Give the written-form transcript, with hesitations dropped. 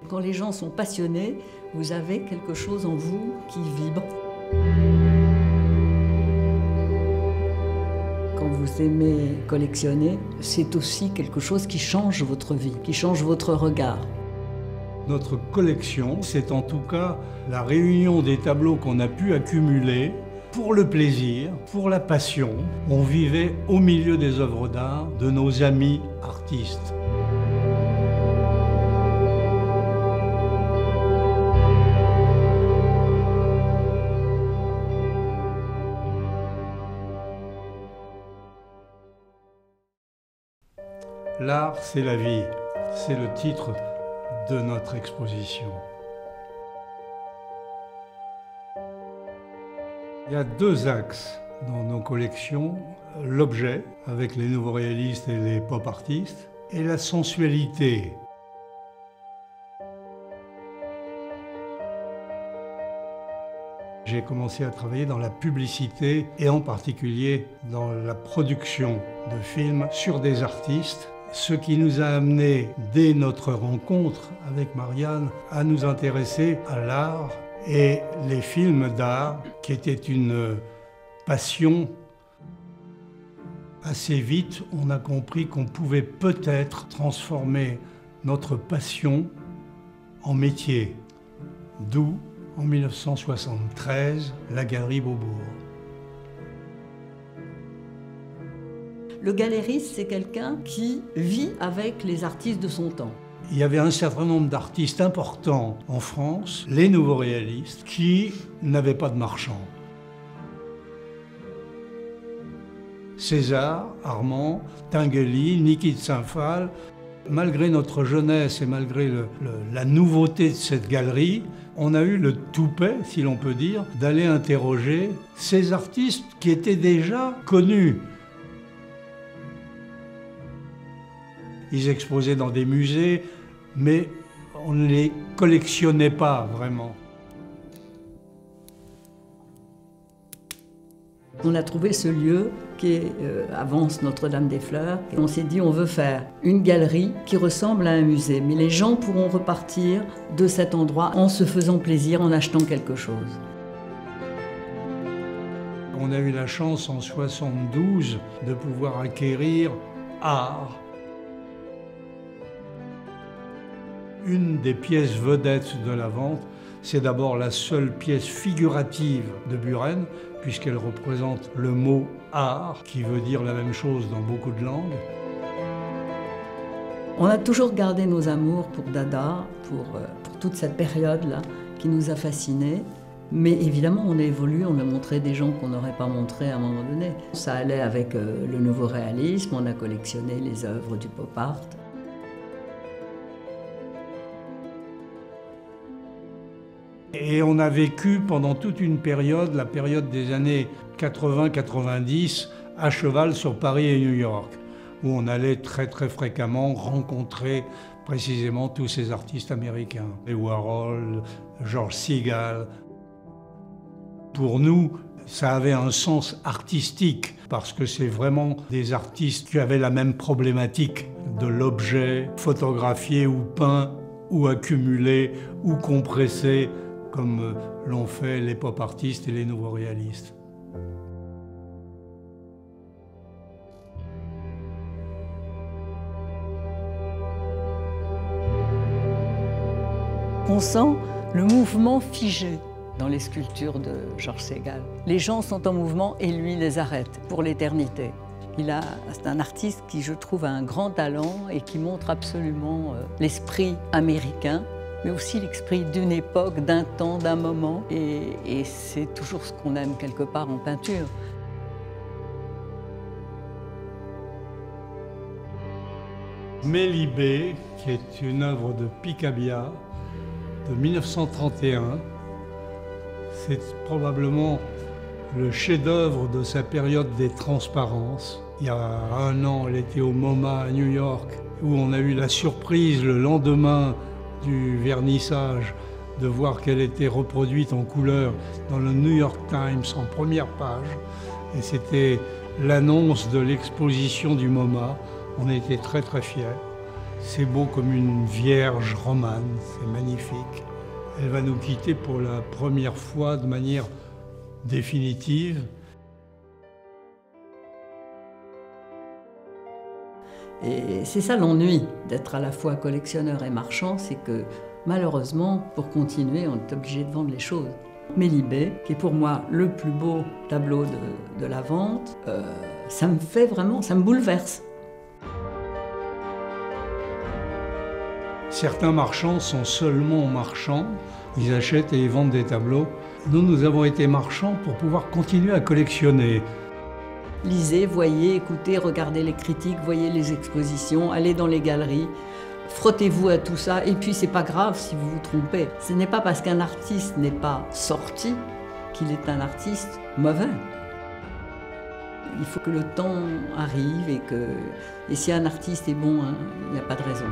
Quand les gens sont passionnés, vous avez quelque chose en vous qui vibre. Quand vous aimez collectionner, c'est aussi quelque chose qui change votre vie, qui change votre regard. Notre collection, c'est en tout cas la réunion des tableaux qu'on a pu accumuler pour le plaisir, pour la passion. On vivait au milieu des œuvres d'art de nos amis artistes. L'art, c'est la vie. C'est le titre de notre exposition. Il y a deux axes dans nos collections, l'objet, avec les nouveaux réalistes et les pop artistes, et la sensualité. J'ai commencé à travailler dans la publicité et en particulier dans la production de films sur des artistes, ce qui nous a amené, dès notre rencontre avec Marianne, à nous intéresser à l'art et les films d'art, qui étaient une passion. Assez vite, on a compris qu'on pouvait peut-être transformer notre passion en métier. D'où, en 1973, la Galerie Beaubourg. Le galériste, c'est quelqu'un qui vit avec les artistes de son temps. Il y avait un certain nombre d'artistes importants en France, les nouveaux réalistes, qui n'avaient pas de marchands. César, Armand, Tinguely, Niki de Saint-Phal. Malgré notre jeunesse et malgré la nouveauté de cette galerie, on a eu le toupet, si l'on peut dire, d'aller interroger ces artistes qui étaient déjà connus. Ils exposaient dans des musées, mais on ne les collectionnait pas vraiment. On a trouvé ce lieu qui est Avance Notre-Dame-des-Fleurs. On s'est dit on veut faire une galerie qui ressemble à un musée, mais les gens pourront repartir de cet endroit en se faisant plaisir, en achetant quelque chose. On a eu la chance en 1972 de pouvoir acquérir art. Une des pièces vedettes de la vente, c'est d'abord la seule pièce figurative de Buren, puisqu'elle représente le mot « art », qui veut dire la même chose dans beaucoup de langues. On a toujours gardé nos amours pour Dada, pour toute cette période-là qui nous a fascinés. Mais évidemment, on a évolué, on a montré des gens qu'on n'aurait pas montrés à un moment donné. Ça allait avec le nouveau réalisme, on a collectionné les œuvres du pop art. Et on a vécu pendant toute une période, la période des années 80-90, à cheval sur Paris et New York, où on allait très fréquemment rencontrer précisément tous ces artistes américains. Les Warhol, George Segal. Pour nous, ça avait un sens artistique, parce que c'est vraiment des artistes qui avaient la même problématique de l'objet photographié ou peint, ou accumulé, ou compressé, comme l'ont fait les pop artistes et les nouveaux réalistes. On sent le mouvement figé dans les sculptures de George Segal. Les gens sont en mouvement et lui les arrête pour l'éternité. C'est un artiste qui, je trouve, a un grand talent et qui montre absolument l'esprit américain, mais aussi l'esprit d'une époque, d'un temps, d'un moment. Et c'est toujours ce qu'on aime quelque part en peinture. Mélibée, qui est une œuvre de Picabia de 1931, c'est probablement le chef-d'œuvre de sa période des transparences. Il y a un an, elle était au MoMA à New York, où on a eu la surprise le lendemain du vernissage de voir qu'elle était reproduite en couleur dans le New York Times en première page. Et c'était l'annonce de l'exposition du MoMA. On était très fiers. C'est beau comme une vierge romane, c'est magnifique. Elle va nous quitter pour la première fois de manière définitive. Et c'est ça l'ennui d'être à la fois collectionneur et marchand, c'est que malheureusement, pour continuer, on est obligé de vendre les choses. Mélibée, qui est pour moi le plus beau tableau de la vente, ça me fait vraiment, ça me bouleverse. Certains marchands sont seulement marchands, ils achètent et ils vendent des tableaux. Nous avons été marchands pour pouvoir continuer à collectionner. Lisez, voyez, écoutez, regardez les critiques, voyez les expositions, allez dans les galeries, frottez-vous à tout ça, et puis c'est pas grave si vous vous trompez. Ce n'est pas parce qu'un artiste n'est pas sorti qu'il est un artiste mauvais. Il faut que le temps arrive et si un artiste est bon, il n'y a pas de raison.